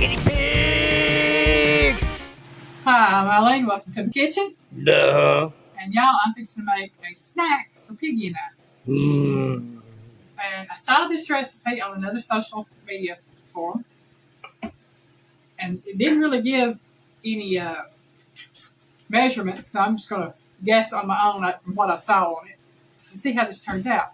Guinea pig! Hi, I'm Alyne. Welcome to the kitchen. Duh. And y'all, I'm fixing to make a snack for Piggy and I. And I saw this recipe on another social media forum. And it didn't really give any measurements, so I'm just going to guess on my own from what I saw on it and see how this turns out.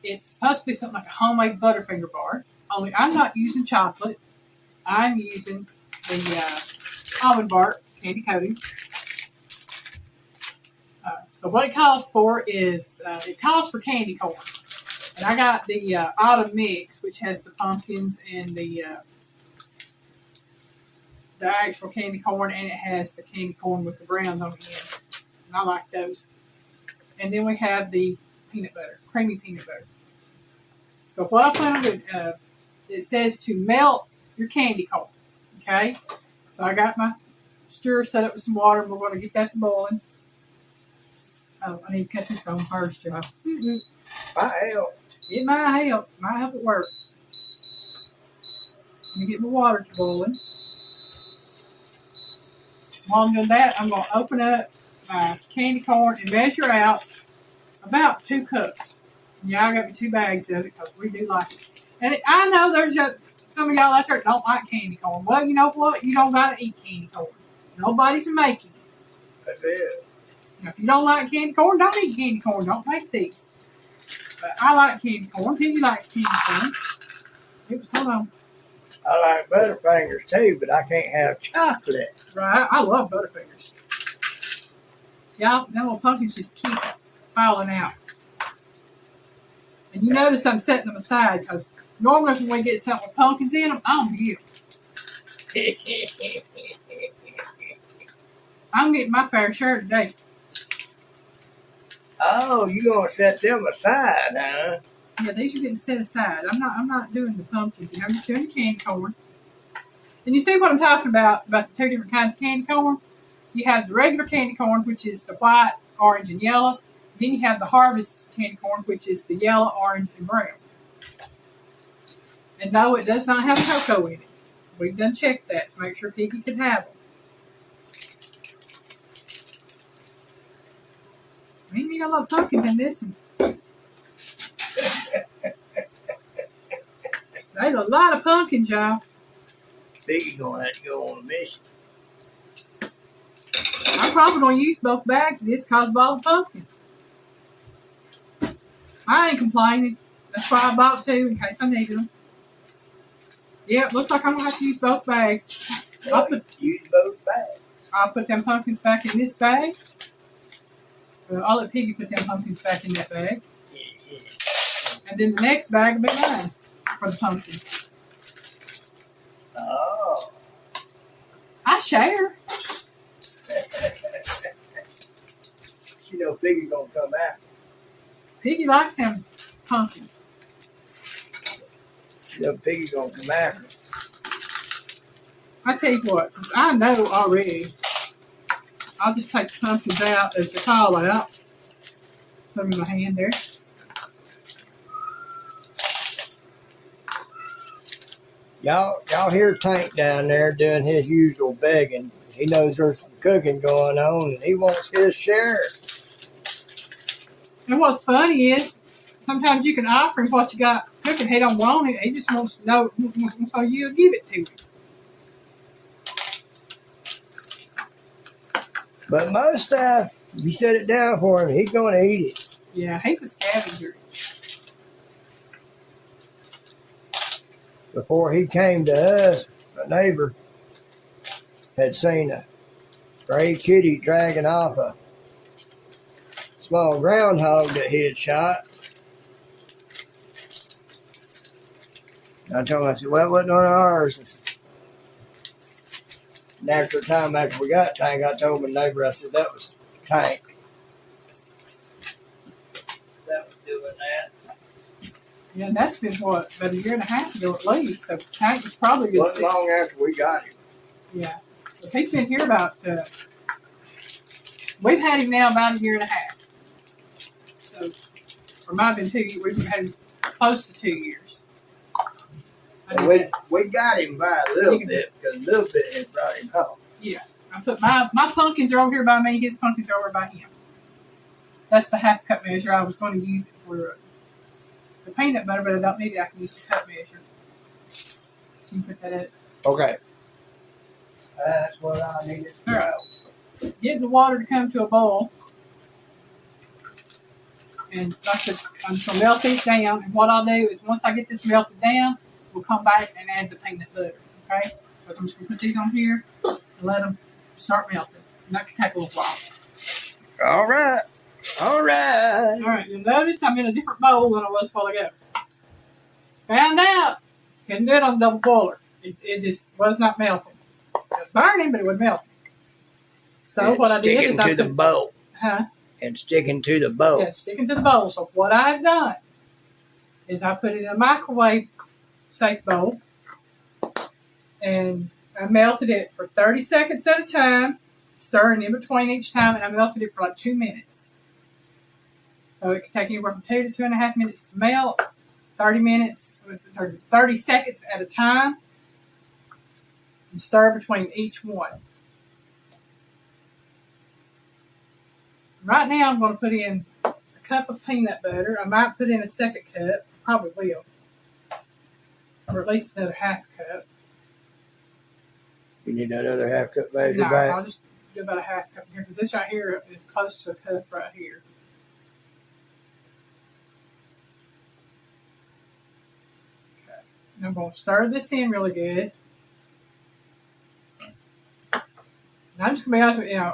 It's supposed to be something like a homemade Butterfinger bar, only I'm not using chocolate. I'm using the almond bark candy coating. So what it calls for is, it calls for candy corn. And I got the autumn mix, which has the pumpkins and the actual candy corn, and it has the candy corn with the browns on the end. And I like those. And then we have the peanut butter, creamy peanut butter. So what I plan on doing, it says to melt your candy corn. Okay? So I got my stir set up with some water, and we're going to get that to boiling. Oh, I need to cut this on first, y'all. Might help. It might help. Might help it work. Let me get my water to boiling. While I'm doing that, I'm going to open up my candy corn and measure out about 2 cups. Yeah, I got me 2 bags of it because we do like it. And I know there's some of y'all out there that don't like candy corn. Well, you know what? You don't got to eat candy corn. Nobody's making it. That's it. Now, if you don't like candy corn, don't eat candy corn. Don't make these. But I like candy corn. Piggy likes candy corn. Hold on. I like Butterfingers too, but I can't have chocolate. Right, I love Butterfingers. Y'all, them little pumpkins just keep falling out. And you notice I'm setting them aside because normally when we get something with pumpkins in them, I don't eat them. I'm getting my fair share today. Oh, you gonna set them aside, huh? Yeah, these are getting set aside. I'm not doing the pumpkins, and I'm just doing the candy corn. And you see what I'm talking about the 2 different kinds of candy corn? You have the regular candy corn, which is the white, orange, and yellow. Then you have the harvest candy corn, which is the yellow, orange, and brown. And no, it does not have cocoa in it. We've done checked that to make sure Piggy could have them. Maybe you got a lot of pumpkins in this. There's a lot of pumpkins, y'all. Piggy's gonna have to go on a mission. I'm probably going to use both bags of this because of all the pumpkins. I ain't complaining. That's why I bought 2 in case I needed them. Yep, looks like I'm going to have to use both bags. Use both bags. I'll put them pumpkins back in this bag. I'll let Piggy put them pumpkins back in that bag. Yeah. And then the next bag will be mine for the pumpkins. Oh. I share. You know Piggy's gonna come after. Piggy likes them pumpkins. You know Piggy's gonna come after. I tell you what, since I know already, I'll just take the pumpkins out as the call out. Put them in my hand there. Y'all hear Tank down there doing his usual begging. He knows there's some cooking going on and he wants his share. And what's funny is, sometimes you can offer him what you got cooking. He don't want it. He just wants to know, so you'll give it to him. But most stuff, if you set it down for him, he's going to eat it. Yeah, he's a scavenger. Before he came to us, a neighbor had seen a gray kitty dragging off a small groundhog that he had shot. I told him, I said, well, it wasn't on ours. And after a time, after we got Tank, I told my neighbor, I said, that was Tank. That was doing that. Yeah, that's been what, about 1.5 years ago at least. So Tank was probably good. Wasn't long after we got him. Yeah. But he's been here about, we've had him now about 1.5 years. So, or might have been 2 years. We've had him close to 2 years. I did We that. we got him by a little bit because a little bit had brought him home. Yeah. I put my pumpkins are over here by me. His pumpkins are over by him. That's the half cup measure. I was going to use it for the peanut butter, but I don't need it. I can use the cup measure. So you put that in. Okay. That's what I needed to know. Get the water to come to a boil. And like I said, I'm just going to melt these down. And what I'll do is once I get this melted down, we'll come back and add the peanut butter. Okay? So I'm just going to put these on here and let them start melting. And that can take a little while. All right. All right. All right, you'll notice I'm in a different bowl than I was a while ago. Found out, couldn't do it on the double boiler. It just was not melting. It was burning, but it wasn't melting. So what I did is I put the bowl. Huh? And sticking to the bowl. Yeah, sticking to the bowl. So what I've done is I put it in a microwave safe bowl, and I melted it for 30 seconds at a time, stirring in between each time, and I melted it for like 2 minutes. So it can take anywhere from 2 to 2.5 minutes to melt, 30 seconds at a time, and stir between each one. Right now I'm going to put in a cup of peanut butter. I might put in a second cup, probably will, or at least another half cup. You need another half cup measure No, back? I'll just do about a half cup here because this right here is close to a cup right here. Okay. And I'm going to stir this in really good. And I'm just going to be honest with you,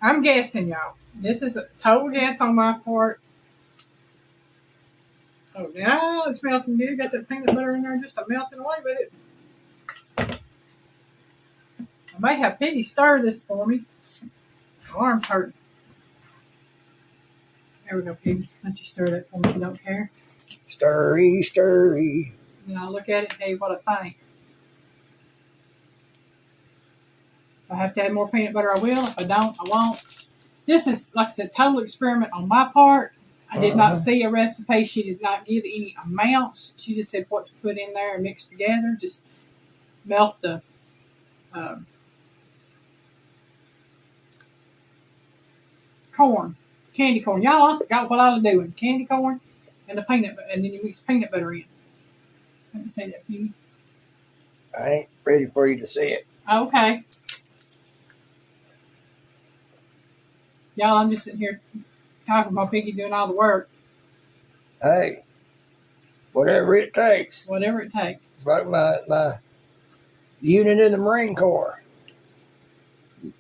I'm guessing, y'all. This is a total guess on my part. Oh, now it's melting good. Got that peanut butter in there just melting away with it. I may have Piggy stir this for me. My arm's hurting. There we go, Piggy. Why don't you stir that for me if you don't care? Stirry, stirry. And I'll look at it and tell you what I think. If I have to add more peanut butter, I will. If I don't, I won't. This is, like I said, total experiment on my part. I did not see a recipe. She did not give any amounts. She just said what to put in there and mix together. Just melt the corn, candy corn. Y'all, I forgot what I was doing. Candy corn and the peanut butter, and then you mix peanut butter in. Let me say that, Piggy. I ain't ready for you to see it. Okay. Y'all, I'm just sitting here talking about Piggy doing all the work. Hey, whatever it takes. Whatever it takes. It's like my unit in the Marine Corps.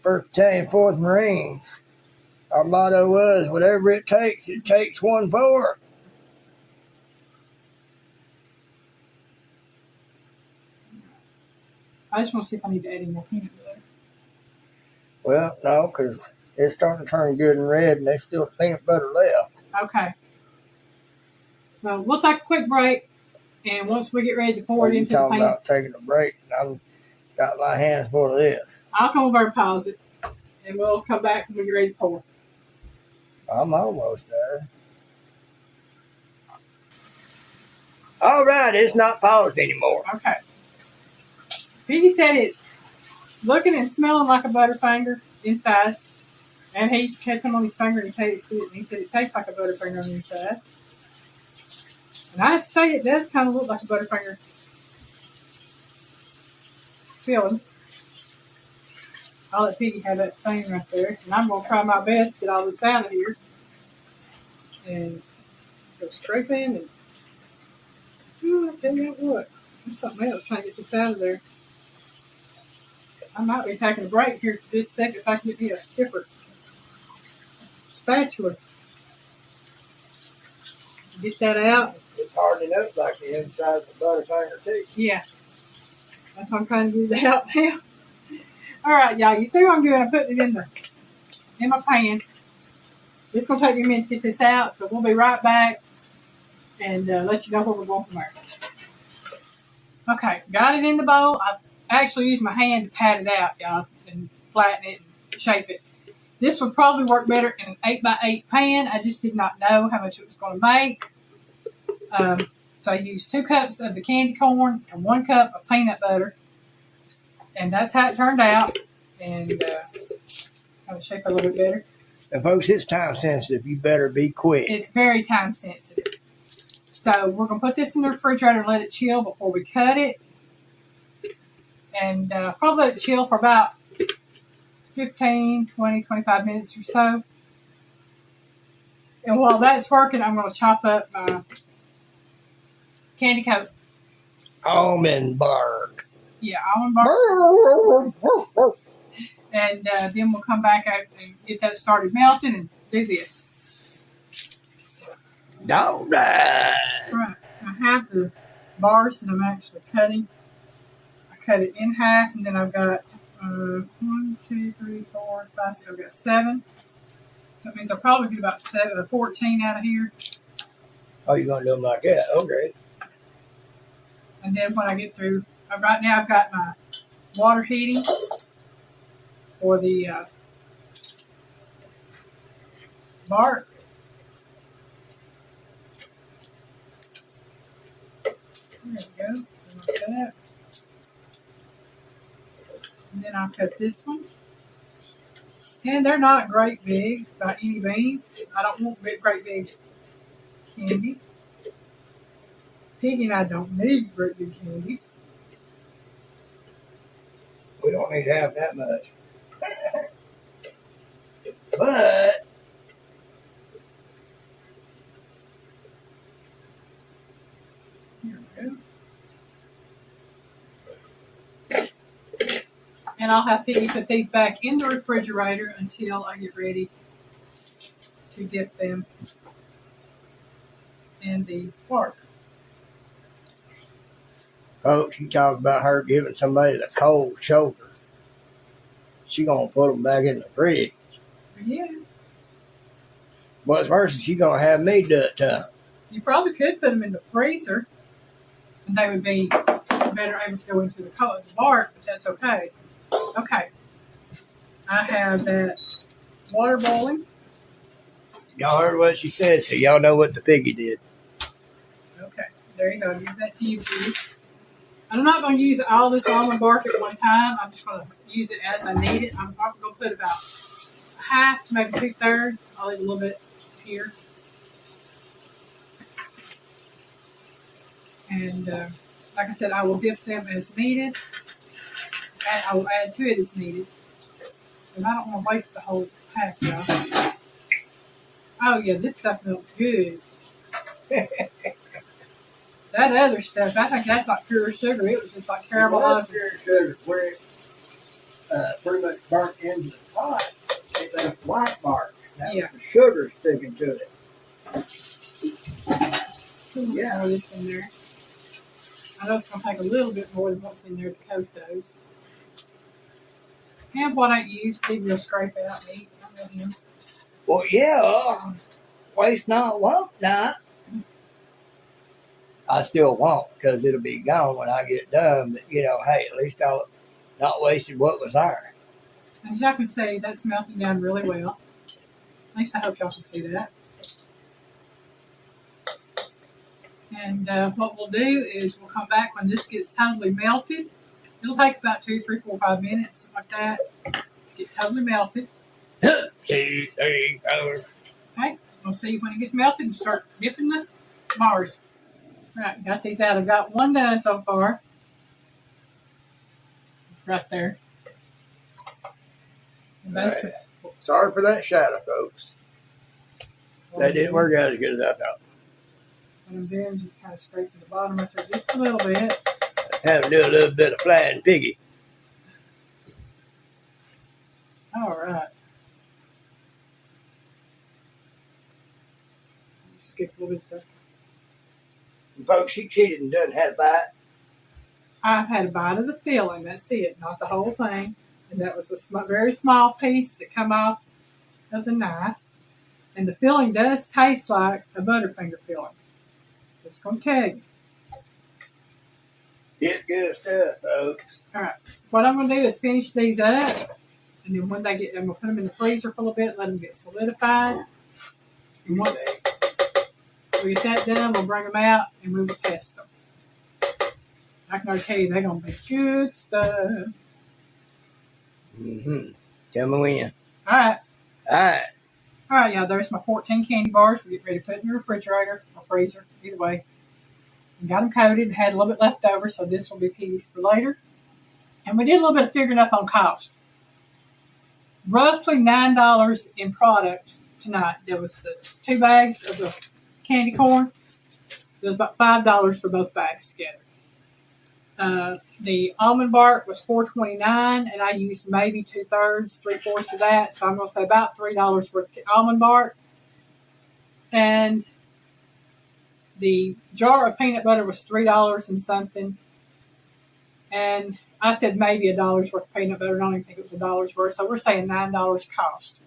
1st Battalion, 4th Marines. Our motto was, whatever it takes 1 for. I just want to see if I need to add any more peanut butter. Well, no, because it's starting to turn good and red, and there's still peanut butter left. Okay. Well, we'll take a quick break, and once we get ready to pour it You into the talking pan, about taking a break, and I've got my hands full of this. I'll come over and pause it, and we'll come back when we get ready to pour. I'm almost there. All right, it's not paused anymore. Okay. Piggy said it's looking and smelling like a Butterfinger inside, and he had some on his finger and he tasted it, and he said it tastes like a Butterfinger on the inside. And I have to say, it does kind of look like a Butterfinger filling. I'll let Piggy have that spoon right there, and I'm going to try my best to get all this out of here. And go scraping, and I tell you what, there's something else trying to get this out of there. I might be taking a break here for just a second so I can get me a skipper spatula. Get that out. It's hardening up like the insides of Butterfinger too. Yeah. That's what I'm trying to get it out now. Alright, y'all, you see what I'm doing? I'm putting it in my pan. It's going to take me a minute to get this out, so we'll be right back and let you know where we're going from there. Okay, got it in the bowl. I actually used my hand to pat it out, y'all, and flatten it and shape it. This would probably work better in an 8x8 pan. I just did not know how much it was going to make. So I used 2 cups of the candy corn and 1 cup of peanut butter. And that's how it turned out. And I'll shake it a little bit better. And folks, it's time sensitive. You better be quick. It's very time sensitive. So we're going to put this in the refrigerator and let it chill before we cut it. And probably let it chill for about 15, 20, 25 minutes or so. And while that's working, I'm going to chop up my candy coat. Almond bark. Yeah, almond bark. And then we'll come back out and get that started melting and do this. All right. Right. I have the bars that I'm actually cutting. I cut it in half, and then I've got 1, 2, 3, 4, 5, 6. I've got 7. So that means I'll probably get about 14 out of here. Oh, you're going to do them like that? Okay. And then when I get through, right now I've got my water heating for the bark. There we go. And then I'll cut this one. And they're not great big by any means. I don't want great big candy. Piggy and I don't need great big candies. We don't need to have that much. But here we go. And I'll have Piggy put these back in the refrigerator until I get ready to dip them in the bark. folks, you talk about her giving somebody the cold shoulder. She gonna put them back in the fridge. Yeah. What's worse is she gonna have me do it to them. You probably could put them in the freezer, and they would be better able to go into the bark, but that's okay. Okay. I have that water boiling. Y'all heard what she said, so y'all know what the piggy did. Okay. There you go. Give that to you, Piggy. I'm not going to use all this almond bark at one time. I'm just going to use it as I need it. I'm probably going to put about half to maybe 2/3. I'll leave a little bit here. And like I said, I will dip them as needed. And I will add to it as needed. And I don't want to waste the whole pack, y'all. Oh, yeah, this stuff looks good. That other stuff, I think that's like pure sugar. It was just like caramelized. Pure sugar, where it pretty much burnt into the pot. It left white marks. That was the sugar sticking to it. Yeah. Throw this in there. I know it's going to take a little bit more than what's in there to coat those. And what I use, people will scrape out and eat. Well, yeah. Waste not, want not. I still won't, because it'll be gone when I get done. But, you know, hey, at least I'll not wasted what was there. As y'all can see, that's melting down really well. At least I hope y'all can see that. And what we'll do is we'll come back when this gets totally melted. It'll take about 2, 3, 4, 5 minutes, like that. Get totally melted. 2, 3, 4. Okay, we'll see when it gets melted and start dipping the bars. Right, got these out. I've got one done so far. It's right there. Right. Sorry for that shadow, folks. That didn't work out as good as I thought. What I'm doing is just kind of scraping the bottom right there just a little bit. Let's have to do a little bit of flying piggy. All right. Skip a little bit of stuff. And folks, she cheated and done had a bite. I've had a bite of the filling. That's it, not the whole thing. And that was a very small piece that come off of the knife. And the filling does taste like a Butterfinger filling. Just going to tell you. It's good stuff, folks. All right. What I'm going to do is finish these up. And then when they get, I'm going to put them in the freezer for a little bit, let them get solidified. And once we get that done, we'll bring them out and we will test them. I can already tell you they're going to be good stuff. Mm-hmm. Tell me when. All right. All right. All right, y'all. There's my 14 candy bars. We get ready to put in the refrigerator or freezer, either way. We got them coated and had a little bit left over, so this will be piece for later. And we did a little bit of figuring up on cost. Roughly $9 in product tonight. There was the 2 bags of the candy corn. It was about $5 for both bags together. The almond bark was $4.29, and I used maybe 2/3, 3/4 of that. So I'm going to say about $3 worth of almond bark. And the jar of peanut butter was $3 and something. And I said maybe $1 worth of peanut butter. I don't even think it was $1 worth. So we're saying $9 cost.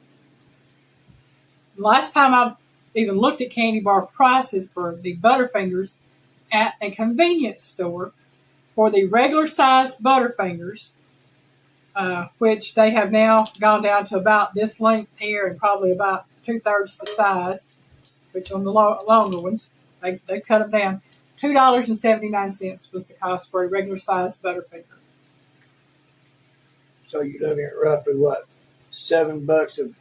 Last time I even looked at candy bar prices for the Butterfingers at a convenience store, for the regular size Butterfingers, which they have now gone down to about this length here and probably about 2/3 the size, which on the longer ones, they cut them down. $2.79 was the cost for a regular size Butterfinger. So you're looking at roughly what, $7 of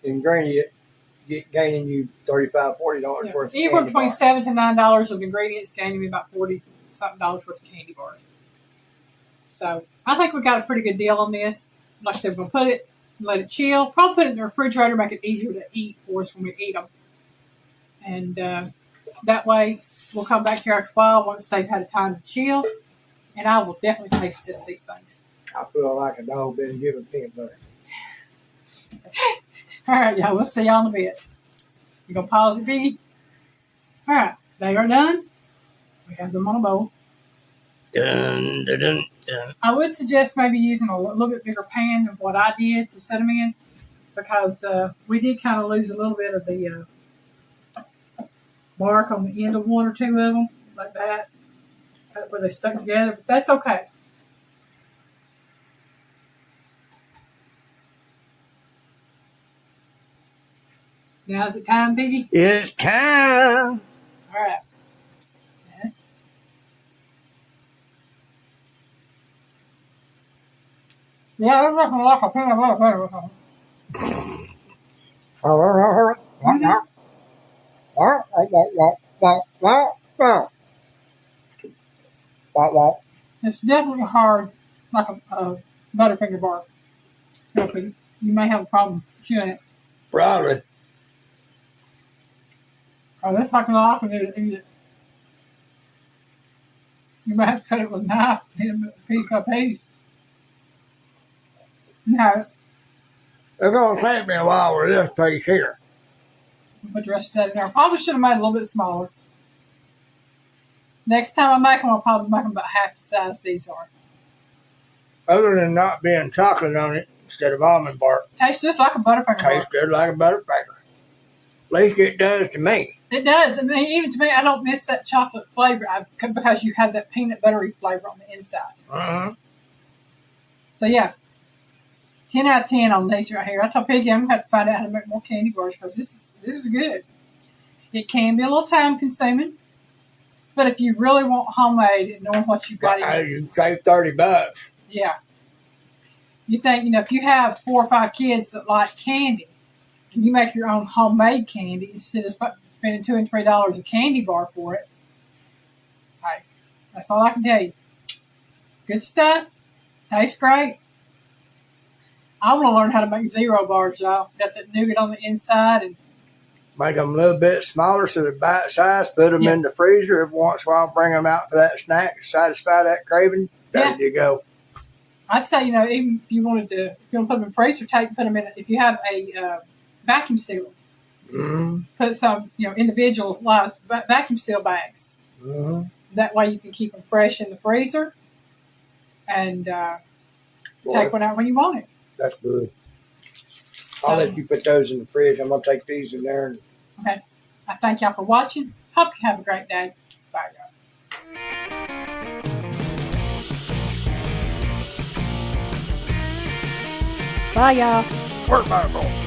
ingredient, gaining you $35, $40 worth of Anywhere candy between bar. $7 to $9 of ingredients, gaining me about $40-something worth of candy bars. So I think we got a pretty good deal on this. Like I said, we're going to put it, let it chill. Probably put it in the refrigerator, make it easier to eat for us when we eat them. And that way, we'll come back here after a while once they've had a time to chill. And I will definitely taste test these things. I feel like a dog been given peanut butter. All right, y'all. We'll see y'all in a bit. You going to pause it, Biggie? All right. They are done. We have them on a bowl. Dun, dun, dun, dun. I would suggest maybe using a little bit bigger pan than what I did to set them in, because we did kind of lose a little bit of the bark on the end of one or two of them, like that, where they stuck together, but that's okay. Now is it time, Piggy? It's time. All right. Yeah, there's nothing like a peanut butter with them. It's definitely hard, like a Butterfinger bar. You may have a problem chewing it. Probably. Oh, this I can often eat it. You might have to cut it with a knife, hit it piece by piece. No. It's going to take me a while with this piece here. Put the rest of that in there. I probably should have made it a little bit smaller. Next time I make them, I'll probably make them about half the size these are. Other than not being chocolate on it instead of almond bark. Tastes just like a Butterfinger bar. Tastes good like a Butterfinger. At least it does to me. It does. I mean, even to me, I don't miss that chocolate flavor because you have that peanut buttery flavor on the inside. Uh-huh. So, yeah. 10 out of 10 on these right here. I told Piggy I'm going to have to find out how to make more candy bars because this is good. It can be a little time consuming, but if you really want homemade and knowing what you've got in it, You save $30. yeah. You think, if you have 4 or 5 kids that like candy, and you make your own homemade candy instead of spending $2 and $3 a candy bar for it, hey, that's all I can tell you. Good stuff. Tastes great. I want to learn how to make zero bars, y'all. Got that nougat on the inside. And Make them a little bit smaller so they're bite size. Put them in the freezer every once in a while. Bring them out for that snack to satisfy that craving. There you go. I'd say, even if you wanted to, if you want to put them in the freezer, put them in. If you have a vacuum sealer, put some, individualized vacuum seal bags. Mm-hmm. That way you can keep them fresh in the freezer and take one out when you want it. That's good. I'll let you put those in the fridge. I'm going to take these in there. Okay. I thank y'all for watching. Hope you have a great day. Bye, y'all. Bye, y'all. Work, bye,